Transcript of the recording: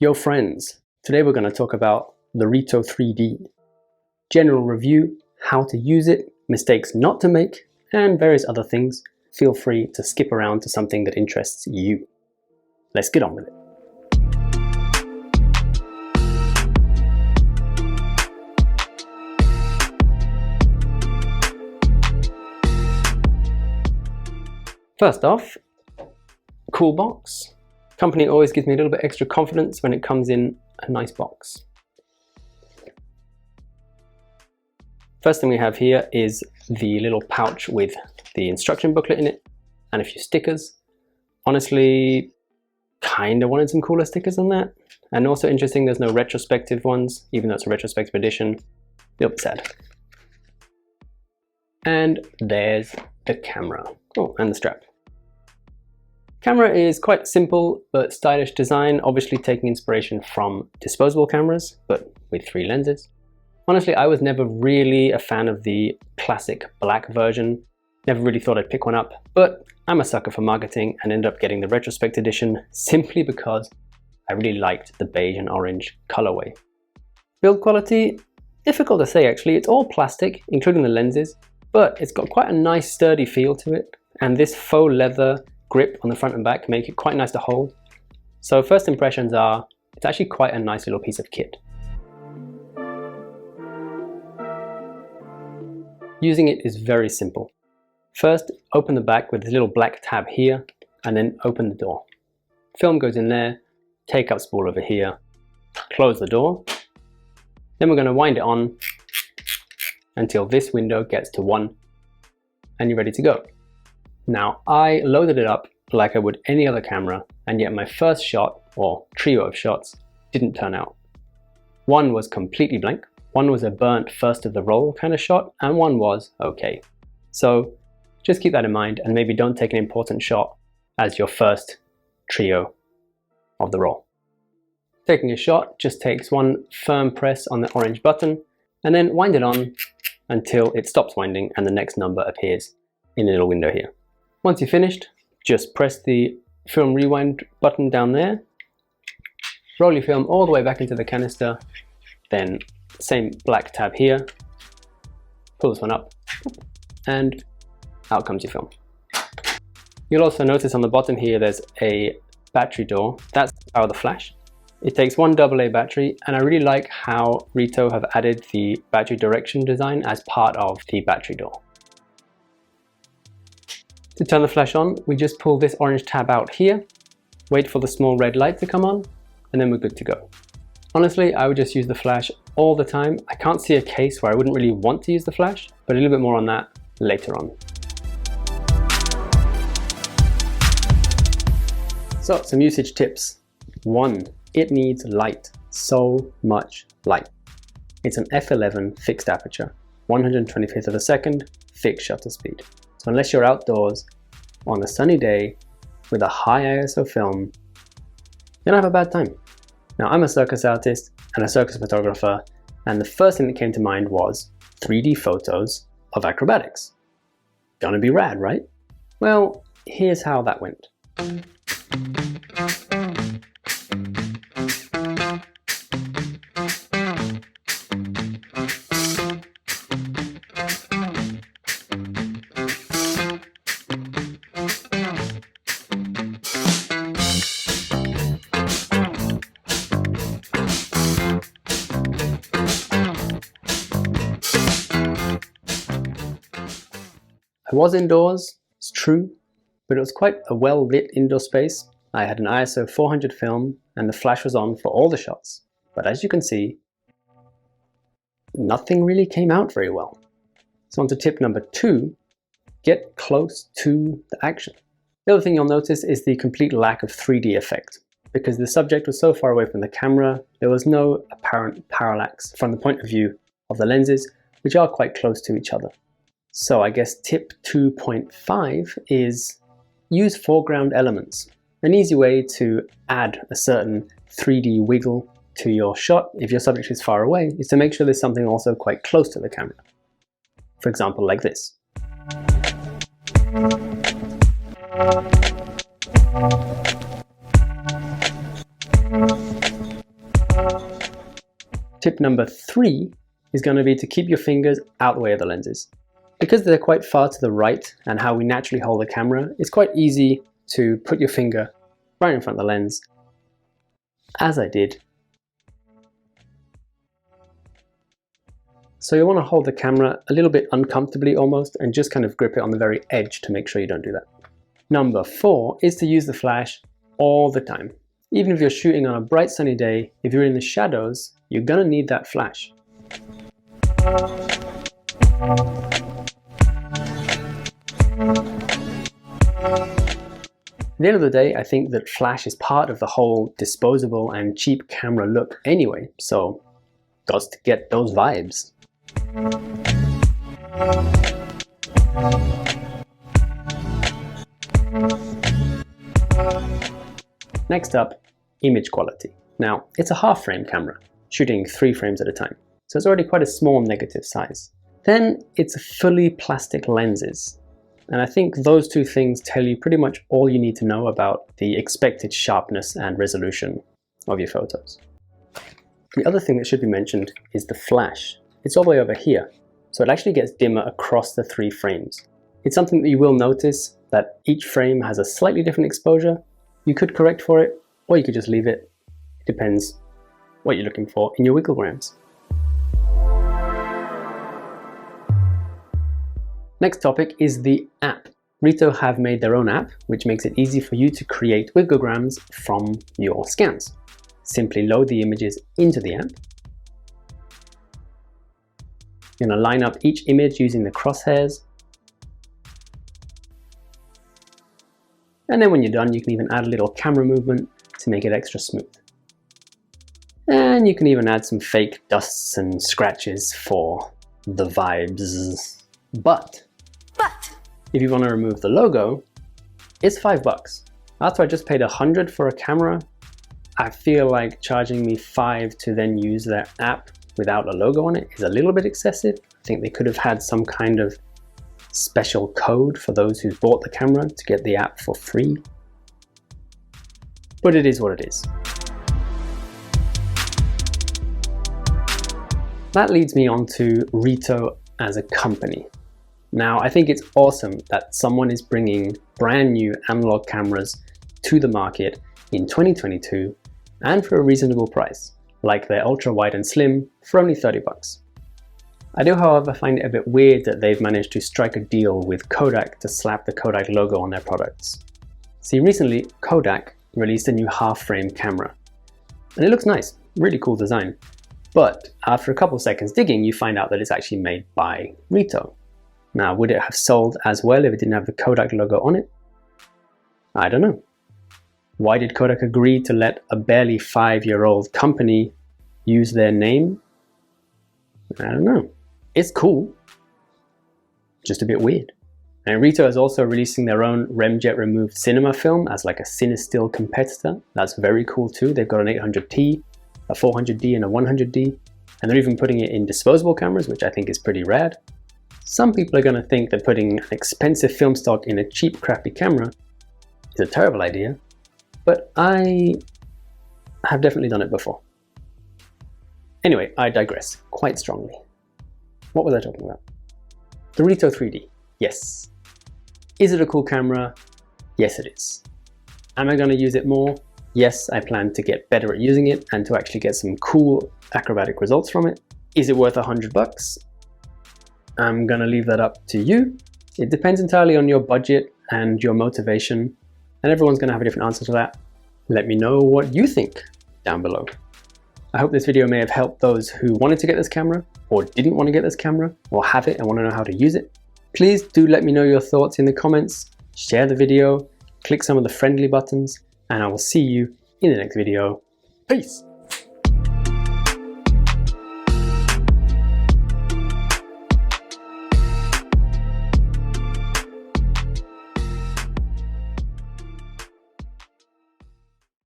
Yo friends, today we're going to talk about the Reto3D. General review, how to use it, mistakes not to make, and various other things. Feel free to skip around to something that interests you. Let's get on with it. First off, cool box. Company always gives me a little bit extra confidence when it comes in a nice box. First thing we have here is the little pouch with the instruction booklet in it and a few stickers. Honestly, kind of wanted some cooler stickers than that. And also interesting, there's no retrospective ones, even though it's a retrospective edition. A little bit sad. And there's the camera. Oh, and the strap. Camera is quite simple but stylish design, obviously taking inspiration from disposable cameras, but with 3 lenses. Honestly, I was never really a fan of the classic black version. Never really thought I'd pick one up, but I'm a sucker for marketing and ended up getting the Retrospekt edition simply because I really liked the beige and orange colorway. Build quality, difficult to say actually. It's all plastic, including the lenses, but it's got quite a nice sturdy feel to it, and this faux leather grip on the front and back make it quite nice to hold. So first impressions are, it's actually quite a nice little piece of kit. Using it is very simple. First, open the back with this little black tab here, and then open the door. Film goes in there, take up spool over here, close the door. Then we're going to wind it on until this window gets to 1, and you're ready to go. Now, I loaded it up like I would any other camera, and yet my first shot, or trio of shots, didn't turn out. One was completely blank, one was a burnt first of the roll kind of shot, and one was okay. So just keep that in mind, and maybe don't take an important shot as your first trio of the roll. Taking a shot just takes one firm press on the orange button, and then wind it on until it stops winding and the next number appears in a little window here. Once you're finished, just press the film rewind button down there, roll your film all the way back into the canister, then same black tab here, pull this one up, and out comes your film. You'll also notice on the bottom here there's a battery door. That's to power the flash. It takes one AA battery, and I really like how Reto have added the battery direction design as part of the battery door. To turn the flash on, we just pull this orange tab out here, wait for the small red light to come on, and then we're good to go. Honestly, I would just use the flash all the time. I can't see a case where I wouldn't really want to use the flash, but a little bit more on that later on. So, some usage tips. 1. It needs light. So much light. It's an f11 fixed aperture, 125th of a second, fixed shutter speed. So unless you're outdoors on a sunny day with a high ISO film, you're gonna have a bad time. Now, I'm a circus artist and a circus photographer, and the first thing that came to mind was 3D photos of acrobatics. Gonna be rad, right? Well, here's how that went. I was indoors, it's true, but it was quite a well-lit indoor space. I had an ISO 400 film and the flash was on for all the shots. But as you can see, nothing really came out very well. So on to tip number 2, get close to the action. The other thing you'll notice is the complete lack of 3D effect. Because the subject was so far away from the camera, there was no apparent parallax from the point of view of the lenses, which are quite close to each other. So I guess tip 2.5 is use foreground elements. An easy way to add a certain 3D wiggle to your shot if your subject is far away is to make sure there's something also quite close to the camera. For example, like this. Tip number 3 is going to be to keep your fingers out the way of the lenses. Because they're quite far to the right and how we naturally hold the camera, it's quite easy to put your finger right in front of the lens, as I did. So you want to hold the camera a little bit uncomfortably almost and just kind of grip it on the very edge to make sure you don't do that. Number 4 is to use the flash all the time. Even if you're shooting on a bright sunny day, if you're in the shadows, you're gonna need that flash. At the end of the day, I think that flash is part of the whole disposable and cheap camera look anyway, so got to get those vibes. Next up, image quality. Now, it's a half frame camera, shooting 3 frames at a time, so it's already quite a small negative size. Then it's fully plastic lenses, and I think those 2 things tell you pretty much all you need to know about the expected sharpness and resolution of your photos. The other thing that should be mentioned is the flash. It's all the way over here, so it actually gets dimmer across the 3 frames. It's something that you will notice, that each frame has a slightly different exposure. You could correct for it, or you could just leave it. It depends what you're looking for in your wigglegrams. Next topic is the app. Reto have made their own app, which makes it easy for you to create wigglegrams from your scans. Simply load the images into the app. You're going to line up each image using the crosshairs. And then when you're done, you can even add a little camera movement to make it extra smooth. And you can even add some fake dusts and scratches for the vibes. But if you want to remove the logo, it's $5. After I just paid $100 for a camera, I feel like charging me $5 to then use their app without a logo on it is a little bit excessive. I think they could have had some kind of special code for those who bought the camera to get the app for free. But it is what it is. That leads me on to Reto as a company. Now, I think it's awesome that someone is bringing brand new analog cameras to the market in 2022 and for a reasonable price, like their ultra wide and slim for only $30. I do, however, find it a bit weird that they've managed to strike a deal with Kodak to slap the Kodak logo on their products. See, recently Kodak released a new half-frame camera, and it looks nice, really cool design. But after a couple seconds digging, you find out that it's actually made by Reto. Now, would it have sold as well if it didn't have the Kodak logo on it? I don't know. Why did Kodak agree to let a barely 5-year-old company use their name? I don't know. It's cool, just a bit weird. And Reto is also releasing their own remjet removed cinema film as like a CineStill competitor. That's very cool too. They've got an 800T, a 400D and a 100D, and they're even putting it in disposable cameras, which I think is pretty rad. Some people are going to think that putting an expensive film stock in a cheap, crappy camera is a terrible idea, but I have definitely done it before. Anyway, I digress quite strongly. What was I talking about? The Reto3D. Yes. Is it a cool camera? Yes, it is. Am I going to use it more? Yes, I plan to get better at using it and to actually get some cool acrobatic results from it. Is it worth $100? I'm going to leave that up to you. It depends entirely on your budget and your motivation, and everyone's going to have a different answer to that. Let me know what you think down below. I hope this video may have helped those who wanted to get this camera, or didn't want to get this camera, or have it and want to know how to use it. Please do let me know your thoughts in the comments, share the video, click some of the friendly buttons, and I will see you in the next video. Peace!